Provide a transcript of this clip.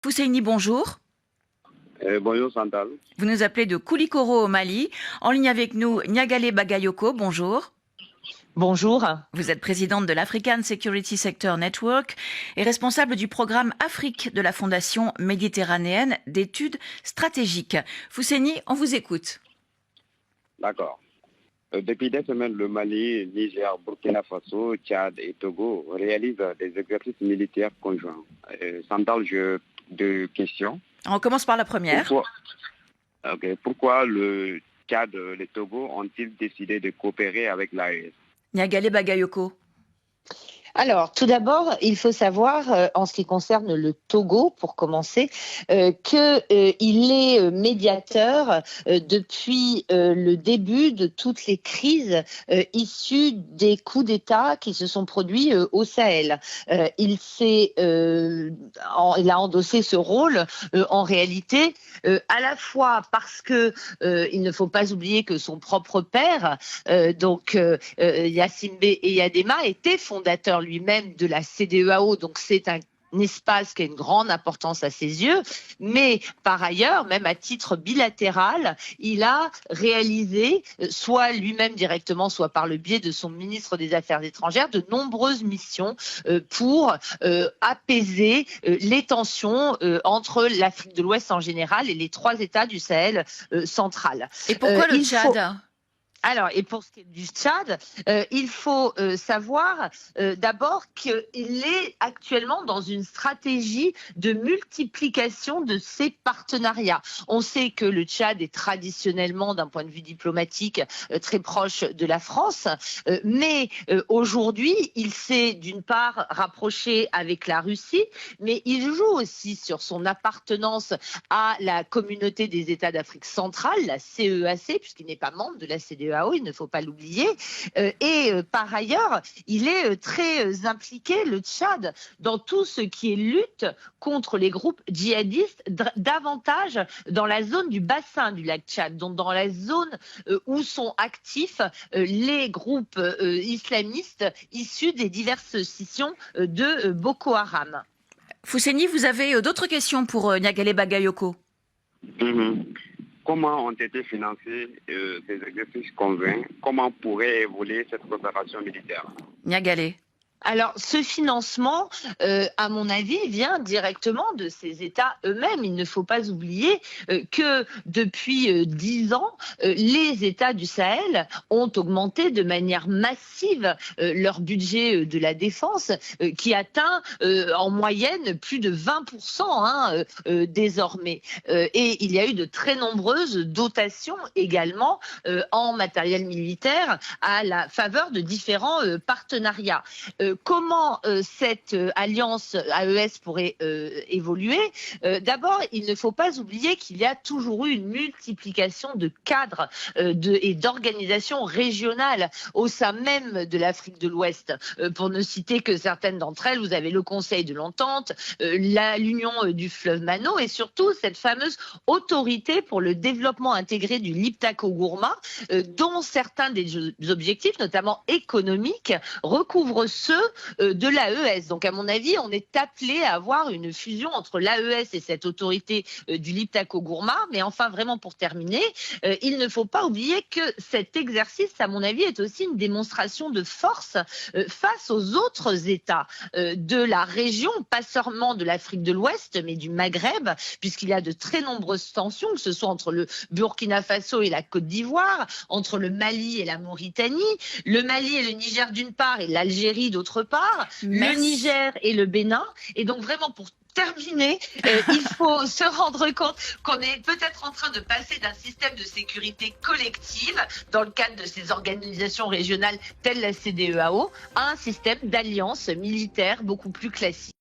Fousseini, bonjour. Bonjour Chantal. Vous nous appelez de Koulikoro au Mali. En ligne avec nous, Niagale Bagayoko, bonjour. Bonjour. Vous êtes présidente de l'African Security Sector Network et responsable du programme Afrique de la Fondation méditerranéenne d'études stratégiques. Fousseini, on vous écoute. D'accord. Depuis des semaines, le Mali, Niger, Burkina Faso, Tchad et Togo réalisent des exercices militaires conjoints. Chantal, j'ai deux questions. On commence par la première. Pourquoi le Tchad et le Togo ont-ils décidé de coopérer avec l'AES? Niagale Bagayoko. Alors, tout d'abord, il faut savoir, en ce qui concerne le Togo, pour commencer, qu'il est médiateur depuis le début de toutes les crises issues des coups d'État qui se sont produits au Sahel. Il a endossé ce rôle en réalité, à la fois parce que il ne faut pas oublier que son propre père, Yacine Eyadema, était fondateur lui-même de la CEDEAO, donc c'est un espace qui a une grande importance à ses yeux, mais par ailleurs, même à titre bilatéral, il a réalisé, soit lui-même directement, soit par le biais de son ministre des Affaires étrangères, de nombreuses missions pour apaiser les tensions entre l'Afrique de l'Ouest en général et les trois États du Sahel central. Et pourquoi le Tchad ? Alors, et pour ce qui est du Tchad, il faut savoir d'abord qu'il est actuellement dans une stratégie de multiplication de ses partenariats. On sait que le Tchad est traditionnellement, d'un point de vue diplomatique, très proche de la France, mais aujourd'hui, il s'est d'une part rapproché avec la Russie, mais il joue aussi sur son appartenance à la communauté des États d'Afrique centrale, la CEAC, puisqu'il n'est pas membre de la CEDEAO. Il ne faut pas l'oublier. Par ailleurs, il est très impliqué, le Tchad, dans tout ce qui est lutte contre les groupes djihadistes, davantage dans la zone du bassin du lac Tchad, donc dans la zone où sont actifs les groupes islamistes issus des diverses scissions de Boko Haram. Fousseini, vous avez d'autres questions pour Niagale Bagayoko? Comment ont été financés ces exercices conjoints? Comment pourrait évoluer cette coopération militaire? Niagale. Alors, ce financement, à mon avis, vient directement de ces États eux-mêmes. Il ne faut pas oublier que depuis 10 ans, les États du Sahel ont augmenté de manière massive leur budget de la défense, qui atteint en moyenne plus de 20% désormais. Et il y a eu de très nombreuses dotations également en matériel militaire à la faveur de différents partenariats. Comment cette alliance AES pourrait évoluer? D'abord, il ne faut pas oublier qu'il y a toujours eu une multiplication de cadres et d'organisations régionales au sein même de l'Afrique de l'Ouest. Pour ne citer que certaines d'entre elles, vous avez le Conseil de l'Entente, l'Union du fleuve Mano et surtout cette fameuse autorité pour le développement intégré du Liptako-Gourma, dont certains des objectifs, notamment économiques, recouvrent ceux de l'AES. Donc, à mon avis, on est appelé à avoir une fusion entre l'AES et cette autorité du Liptako-Gourma. Mais enfin, vraiment pour terminer, il ne faut pas oublier que cet exercice, à mon avis, est aussi une démonstration de force face aux autres États de la région, pas seulement de l'Afrique de l'Ouest, mais du Maghreb, puisqu'il y a de très nombreuses tensions, que ce soit entre le Burkina Faso et la Côte d'Ivoire, entre le Mali et la Mauritanie, le Mali et le Niger d'une part et l'Algérie d'autre part, le Niger et le Bénin. Et donc vraiment pour terminer, il faut se rendre compte qu'on est peut-être en train de passer d'un système de sécurité collective dans le cadre de ces organisations régionales telles la CEDEAO à un système d'alliance militaire beaucoup plus classique.